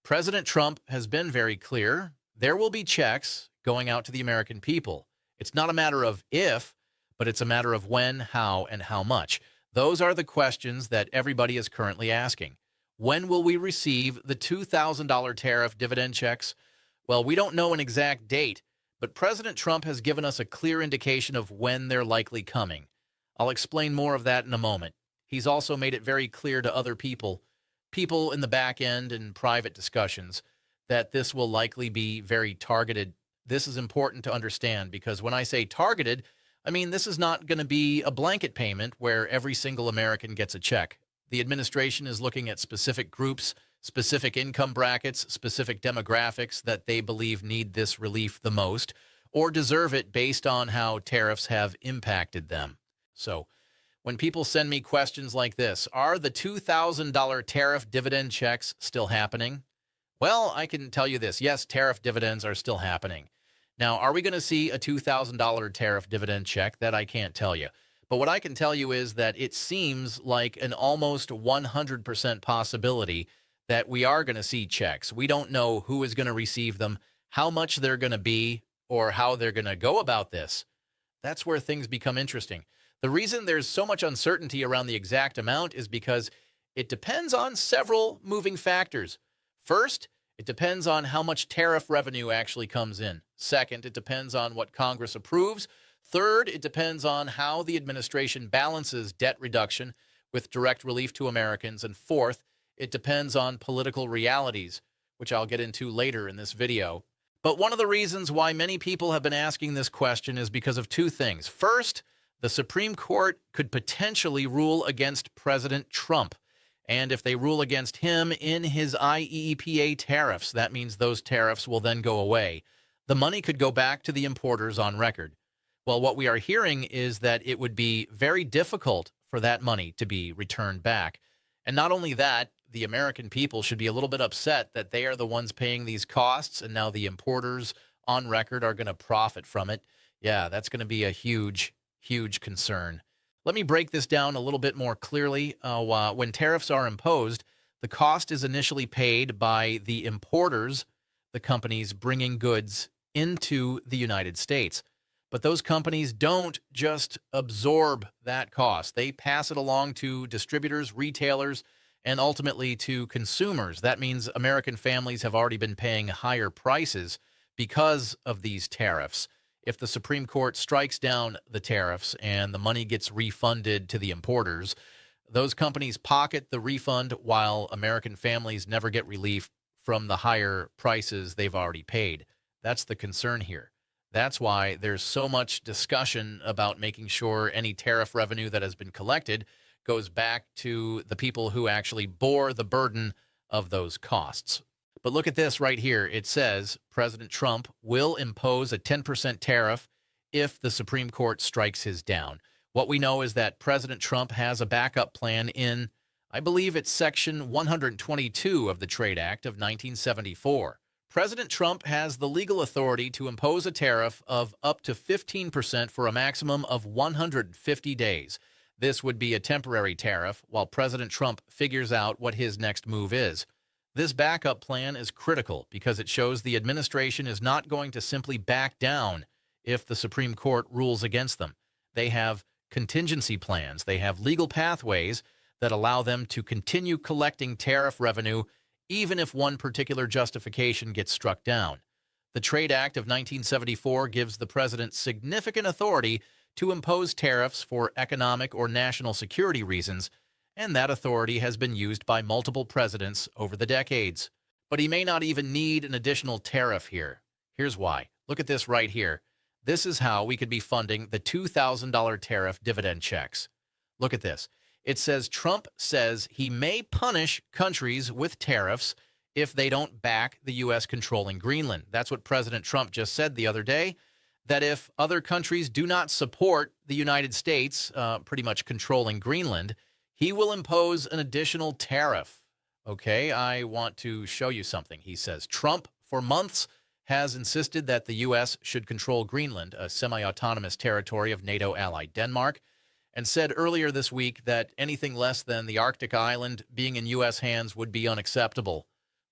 President Trump has been very clear. There will be checks going out to the American people. It's not a matter of if, but it's a matter of when, how, and how much. Those are the questions that everybody is currently asking. When will we receive the $2,000 tariff dividend checks? Well, we don't know an exact date, but President Trump has given us a clear indication of when they're likely coming. I'll explain more of that in a moment. He's also made it very clear to other people in the back end and private discussions, that this will likely be very targeted. This is important to understand because when I say targeted, I mean this is not going to be a blanket payment where every single American gets a check. The administration is looking at specific groups, specific income brackets, specific demographics that they believe need this relief the most or deserve it based on how tariffs have impacted them. So, when people send me questions like this, are the $2,000 tariff dividend checks still happening? Well, I can tell you this. Yes, tariff dividends are still happening. Now, are we going to see a $2,000 tariff dividend check? That I can't tell you. But what I can tell you is that it seems like an almost 100% possibility that we are going to see checks. We don't know who is going to receive them, how much they're going to be, or how they're going to go about this. That's where things become interesting. The reason there's so much uncertainty around the exact amount is because it depends on several moving factors. First, it depends on how much tariff revenue actually comes in. Second, it depends on what Congress approves. Third, it depends on how the administration balances debt reduction with direct relief to Americans. And fourth, it depends on political realities, which I'll get into later in this video. But one of the reasons why many people have been asking this question is because of two things. First, the Supreme Court could potentially rule against President Trump. And if they rule against him in his IEEPA tariffs, that means those tariffs will then go away. The money could go back to the importers on record. Well, what we are hearing is that it would be very difficult for that money to be returned back. And not only that, the American people should be a little bit upset that they are the ones paying these costs, and now the importers on record are going to profit from it. Yeah, that's going to be a huge concern. Let me break this down a little bit more clearly. When tariffs are imposed, the cost is initially paid by the importers, the companies bringing goods into the United States. But those companies don't just absorb that cost. They pass it along to distributors, retailers, and ultimately to consumers. That means American families have already been paying higher prices because of these tariffs. If the Supreme Court strikes down the tariffs and the money gets refunded to the importers, those companies pocket the refund while American families never get relief from the higher prices they've already paid. That's the concern here. That's why there's so much discussion about making sure any tariff revenue that has been collected goes back to the people who actually bore the burden of those costs. But look at this right here. It says President Trump will impose a 10% tariff if the Supreme Court strikes his down. What we know is that President Trump has a backup plan in, I believe it's Section 122 of the Trade Act of 1974. President Trump has the legal authority to impose a tariff of up to 15% for a maximum of 150 days. This would be a temporary tariff while President Trump figures out what his next move is. This backup plan is critical because it shows the administration is not going to simply back down if the Supreme Court rules against them. They have contingency plans. They have legal pathways that allow them to continue collecting tariff revenue even if one particular justification gets struck down. The Trade Act of 1974 gives the president significant authority to impose tariffs for economic or national security reasons, and that authority has been used by multiple presidents over the decades. But he may not even need an additional tariff here. Here's why. Look at this right here. This is how we could be funding the $2,000 tariff dividend checks. Look at this. It says Trump says he may punish countries with tariffs if they don't back the U.S. controlling Greenland. That's what President Trump just said the other day, that if other countries do not support the United States pretty much controlling Greenland, he will impose an additional tariff. Okay, I want to show you something. He says Trump, for months, has insisted that the U.S. should control Greenland, a semi-autonomous territory of NATO ally Denmark, and said earlier this week that anything less than the Arctic island being in U.S. hands would be unacceptable.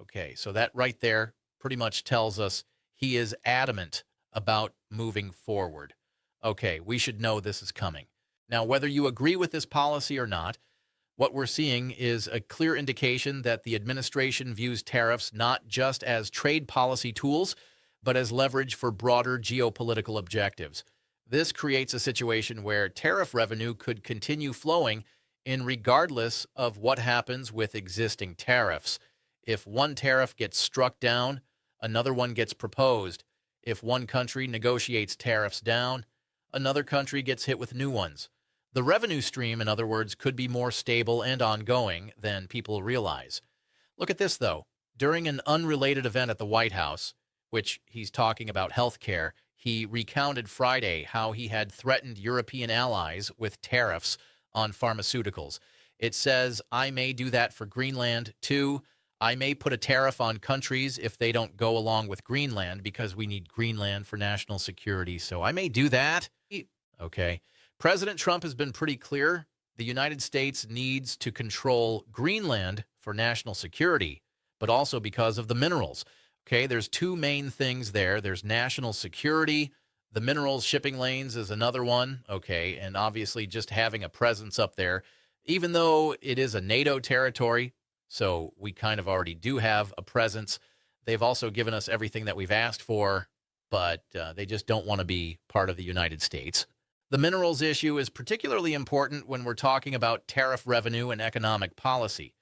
Okay, so that right there pretty much tells us he is adamant about moving forward. Okay, we should know this is coming. Now, whether you agree with this policy or not, what we're seeing is a clear indication that the administration views tariffs not just as trade policy tools, but as leverage for broader geopolitical objectives. This creates a situation where tariff revenue could continue flowing in regardless of what happens with existing tariffs. If one tariff gets struck down, another one gets proposed. If one country negotiates tariffs down, another country gets hit with new ones. The revenue stream, in other words, could be more stable and ongoing than people realize. Look at this, though. During an unrelated event at the White House, which he's talking about healthcare, he recounted Friday how he had threatened European allies with tariffs on pharmaceuticals. It says, I may do that for Greenland, too. I may put a tariff on countries if they don't go along with Greenland because we need Greenland for national security. So I may do that. Okay. President Trump has been pretty clear. The United States needs to control Greenland for national security, but also because of the minerals. Okay, there's two main things there. There's national security. The minerals shipping lanes is another one. Okay, and obviously just having a presence up there, even though it is a NATO territory, so we kind of already do have a presence. They've also given us everything that we've asked for, but they just don't want to be part of the United States. The minerals issue is particularly important when we're talking about tariff revenue and economic policy.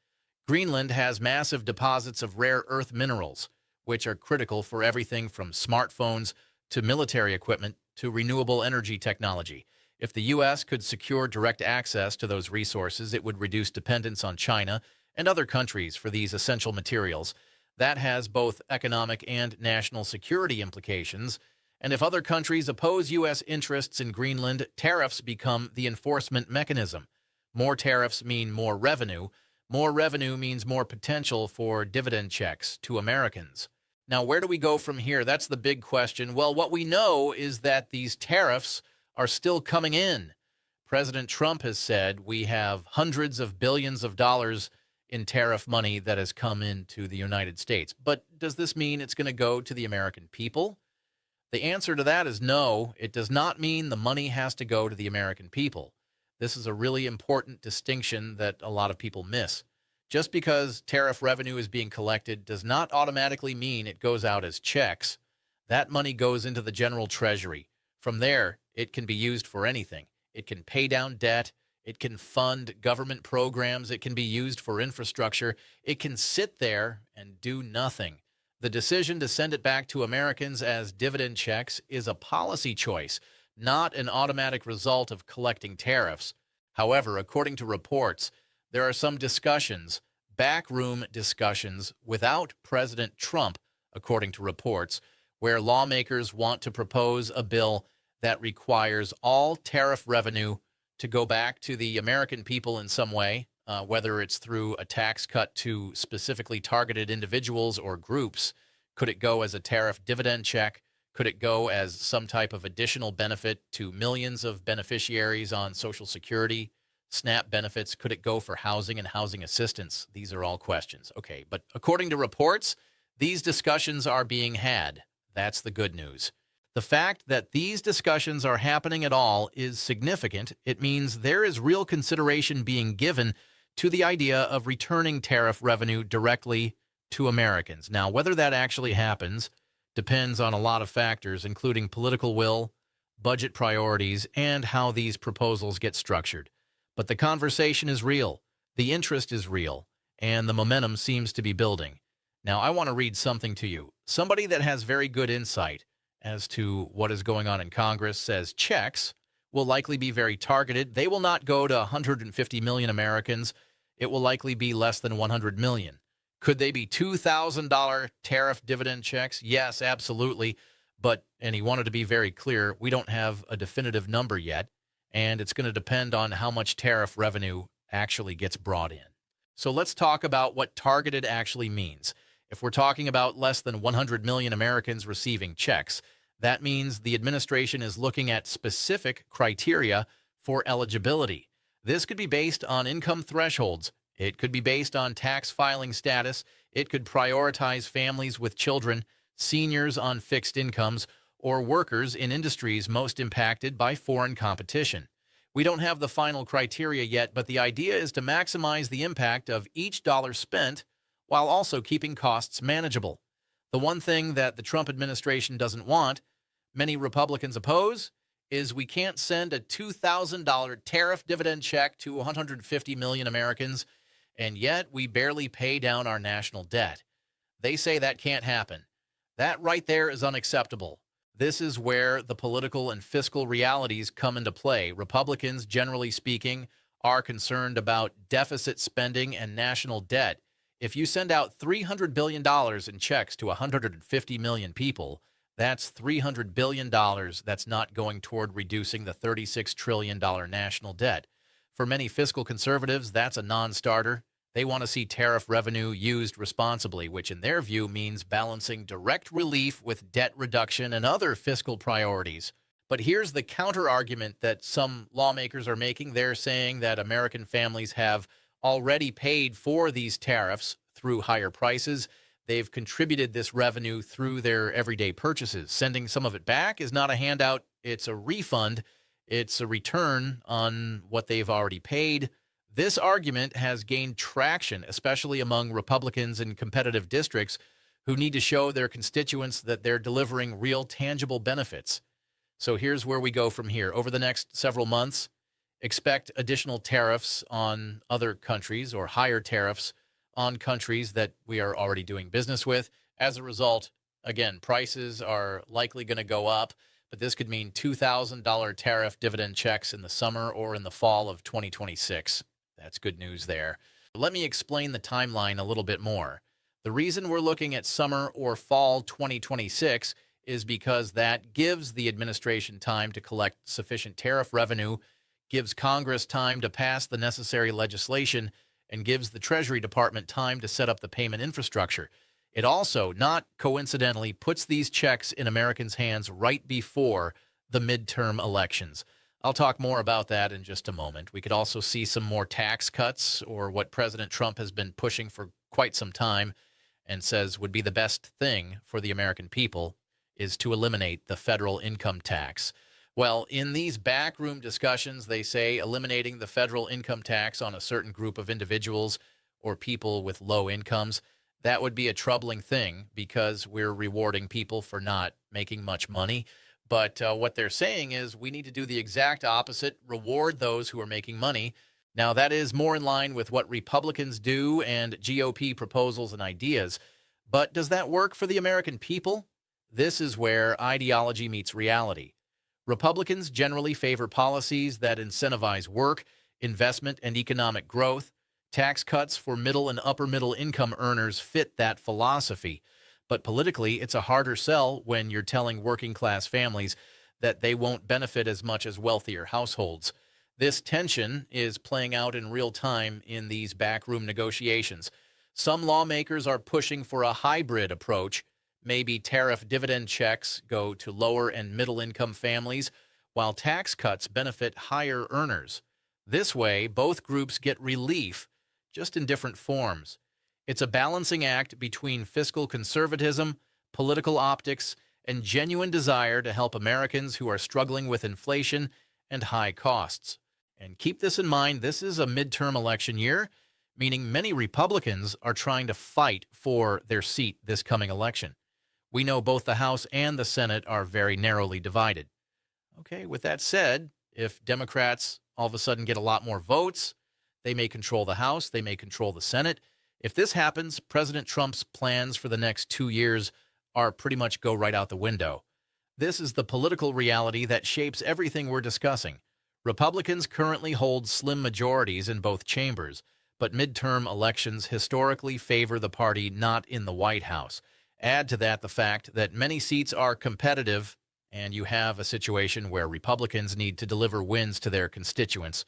Greenland has massive deposits of rare earth minerals, which are critical for everything from smartphones to military equipment to renewable energy technology. If the U.S. could secure direct access to those resources, it would reduce dependence on China and other countries for these essential materials. That has both economic and national security implications. And if other countries oppose U.S. interests in Greenland, tariffs become the enforcement mechanism. More tariffs mean more revenue. More revenue means more potential for dividend checks to Americans. Now, where do we go from here? That's the big question. Well, what we know is that these tariffs are still coming in. President Trump has said we have hundreds of billions of dollars in tariff money that has come into the United States. But does this mean it's going to go to the American people? The answer to that is no. It does not mean the money has to go to the American people. This is a really important distinction that a lot of people miss. Just because tariff revenue is being collected does not automatically mean it goes out as checks. That money goes into the general treasury. From there, it can be used for anything. It can pay down debt. It can fund government programs. It can be used for infrastructure. It can sit there and do nothing. The decision to send it back to Americans as dividend checks is a policy choice, not an automatic result of collecting tariffs. However, according to reports, there are some discussions, backroom discussions, without President Trump, according to reports, where lawmakers want to propose a bill that requires all tariff revenue to go back to the American people in some way, whether it's through a tax cut to specifically targeted individuals or groups. Could it go as a tariff dividend check? Could it go as some type of additional benefit to millions of beneficiaries on Social Security, SNAP benefits? Could it go for housing and housing assistance? These are all questions. Okay, but according to reports, these discussions are being had. That's the good news. The fact that these discussions are happening at all is significant. It means there is real consideration being given to the idea of returning tariff revenue directly to Americans. Now, whether that actually happens depends on a lot of factors, including political will, budget priorities, and how these proposals get structured. But the conversation is real, the interest is real, and the momentum seems to be building. Now, I want to read something to you. Somebody that has very good insight as to what is going on in Congress says checks will likely be very targeted. They will not go to 150 million Americans. It will likely be less than 100 million. Could they be $2,000 tariff dividend checks? Yes, absolutely. And he wanted to be very clear, we don't have a definitive number yet, and it's going to depend on how much tariff revenue actually gets brought in. So let's talk about what targeted actually means. If we're talking about less than 100 million Americans receiving checks, that means the administration is looking at specific criteria for eligibility. This could be based on income thresholds. It could be based on tax filing status. It could prioritize families with children, seniors on fixed incomes, or workers in industries most impacted by foreign competition. We don't have the final criteria yet, but the idea is to maximize the impact of each dollar spent while also keeping costs manageable. The one thing that the Trump administration doesn't want, many Republicans oppose, is we can't send a $2,000 tariff dividend check to 150 million Americans, and yet we barely pay down our national debt. They say that can't happen. That right there is unacceptable. This is where the political and fiscal realities come into play. Republicans, generally speaking, are concerned about deficit spending and national debt. If you send out $300 billion in checks to 150 million people, that's $300 billion that's not going toward reducing the $36 trillion national debt. For many fiscal conservatives, that's a non-starter. They want to see tariff revenue used responsibly, which in their view means balancing direct relief with debt reduction and other fiscal priorities. But here's the counter-argument that some lawmakers are making. They're saying that American families have already paid for these tariffs through higher prices. They've contributed this revenue through their everyday purchases. Sending some of it back is not a handout. It's a refund. It's a return on what they've already paid. This argument has gained traction, especially among Republicans in competitive districts who need to show their constituents that they're delivering real tangible benefits. So here's where we go from here. Over the next several months, expect additional tariffs on other countries or higher tariffs on countries that we are already doing business with. As a result, again, prices are likely going to go up, but this could mean $2,000 tariff dividend checks in the summer or in the fall of 2026. That's good news there. Let me explain the timeline a little bit more. The reason we're looking at summer or fall 2026 is because that gives the administration time to collect sufficient tariff revenue, gives Congress time to pass the necessary legislation, and gives the Treasury Department time to set up the payment infrastructure. It also, not coincidentally, puts these checks in Americans' hands right before the midterm elections. I'll talk more about that in just a moment. We could also see some more tax cuts, or what President Trump has been pushing for quite some time and says would be the best thing for the American people, is to eliminate the federal income tax. Well, in these backroom discussions, they say eliminating the federal income tax on a certain group of individuals or people with low incomes, that would be a troubling thing because we're rewarding people for not making much money. But what they're saying is we need to do the exact opposite, reward those who are making money. Now, that is more in line with what Republicans do and GOP proposals and ideas. But does that work for the American people? This is where ideology meets reality. Republicans generally favor policies that incentivize work, investment, and economic growth. Tax cuts for middle and upper middle income earners fit that philosophy. But politically, it's a harder sell when you're telling working class families that they won't benefit as much as wealthier households. This tension is playing out in real time in these backroom negotiations. Some lawmakers are pushing for a hybrid approach. Maybe tariff dividend checks go to lower and middle income families, while tax cuts benefit higher earners. This way, both groups get relief, just in different forms. It's a balancing act between fiscal conservatism, political optics, and genuine desire to help Americans who are struggling with inflation and high costs. And keep this in mind, this is a midterm election year, meaning many Republicans are trying to fight for their seat this coming election. We know both the House and the Senate are very narrowly divided. Okay, with that said, if Democrats all of a sudden get a lot more votes, they may control the House, they may control the Senate. If this happens, President Trump's plans for the next 2 years are pretty much go right out the window. This is the political reality that shapes everything we're discussing. Republicans currently hold slim majorities in both chambers, but midterm elections historically favor the party not in the White House. Add to that the fact that many seats are competitive, and you have a situation where Republicans need to deliver wins to their constituents.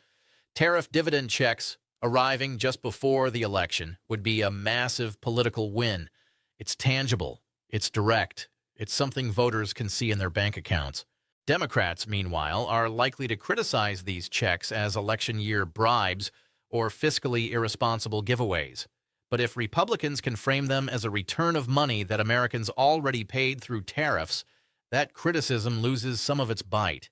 Tariff dividend checks arriving just before the election would be a massive political win. It's tangible, it's direct, it's something voters can see in their bank accounts. Democrats, meanwhile, are likely to criticize these checks as election year bribes or fiscally irresponsible giveaways. But if Republicans can frame them as a return of money that Americans already paid through tariffs, that criticism loses some of its bite.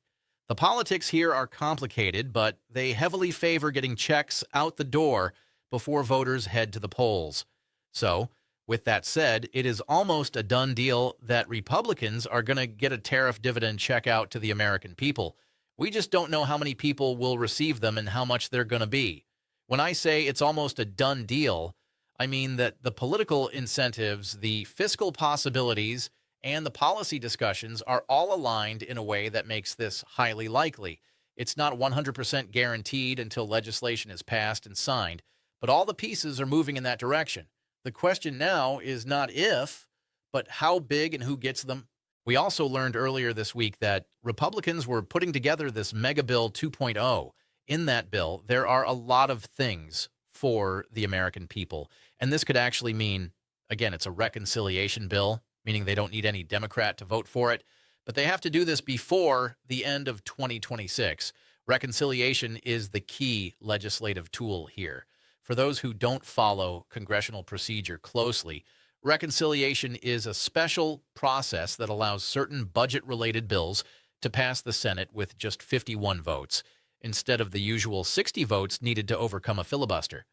The politics here are complicated, but they heavily favor getting checks out the door before voters head to the polls. So, with that said, it is almost a done deal that Republicans are going to get a tariff dividend check out to the American people. We just don't know how many people will receive them and how much they're going to be. When I say it's almost a done deal, I mean that the political incentives, the fiscal possibilities, and the policy discussions are all aligned in a way that makes this highly likely. It's not 100% guaranteed until legislation is passed and signed, but all the pieces are moving in that direction. The question now is not if, but how big and who gets them. We also learned earlier this week that Republicans were putting together this Mega Bill 2.0. In that bill, there are a lot of things for the American people, and this could actually mean, again, it's a reconciliation bill, meaning they don't need any Democrat to vote for it, but they have to do this before the end of 2026. Reconciliation is the key legislative tool here. For those who don't follow congressional procedure closely, reconciliation is a special process that allows certain budget-related bills to pass the Senate with just 51 votes, instead of the usual 60 votes needed to overcome a filibuster.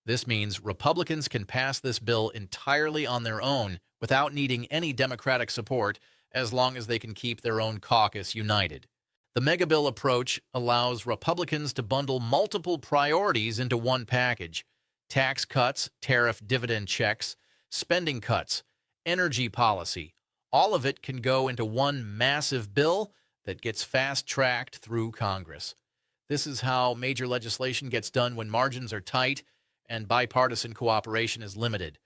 This means Republicans can pass this bill entirely on their own without needing any Democratic support, as long as they can keep their own caucus united. The mega bill approach allows Republicans to bundle multiple priorities into one package: tax cuts, tariff dividend checks, spending cuts, energy policy. All of it can go into one massive bill that gets fast-tracked through Congress. This is how major legislation gets done when margins are tight and bipartisan cooperation is limited.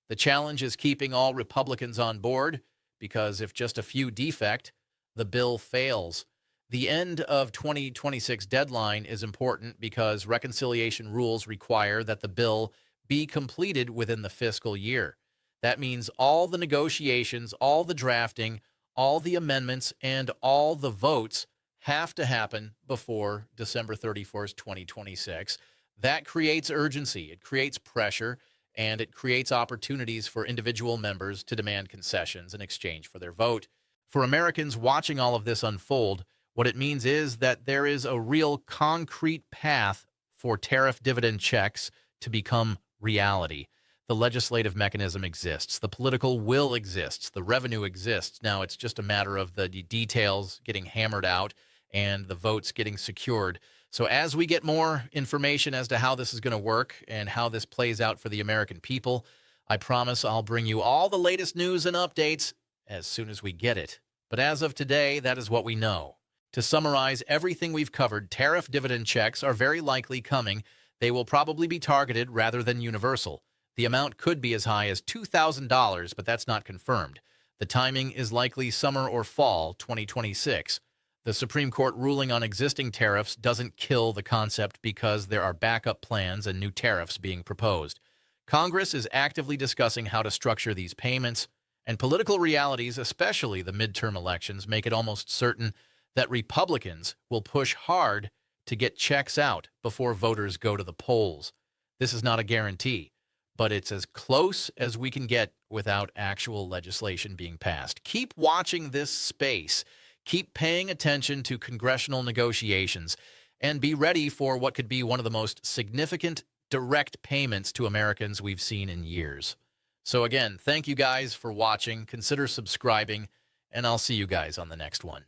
The challenge is keeping all Republicans on board, because if just a few defect, the bill fails. The end of 2026 deadline is important because reconciliation rules require that the bill be completed within the fiscal year. That means all the negotiations, all the drafting, all the amendments, and all the votes have to happen before December 31st, 2026. That creates urgency, it creates pressure, and it creates opportunities for individual members to demand concessions in exchange for their vote. For Americans watching all of this unfold, what it means is that there is a real concrete path for tariff dividend checks to become reality. The legislative mechanism exists. The political will exists. The revenue exists. Now it's just a matter of the details getting hammered out and the votes getting secured. So as we get more information as to how this is going to work and how this plays out for the American people, I promise I'll bring you all the latest news and updates as soon as we get it. But as of today, that is what we know. To summarize everything we've covered, tariff dividend checks are very likely coming. They will probably be targeted rather than universal. The amount could be as high as $2,000, but that's not confirmed. The timing is likely summer or fall 2026. The Supreme Court ruling on existing tariffs doesn't kill the concept because there are backup plans and new tariffs being proposed. Congress is actively discussing how to structure these payments, and political realities, especially the midterm elections, make it almost certain that Republicans will push hard to get checks out before voters go to the polls. This is not a guarantee, but it's as close as we can get without actual legislation being passed. Keep watching this space. Keep paying attention to congressional negotiations and be ready for what could be one of the most significant direct payments to Americans we've seen in years. So again, thank you guys for watching. Consider subscribing, and I'll see you guys on the next one.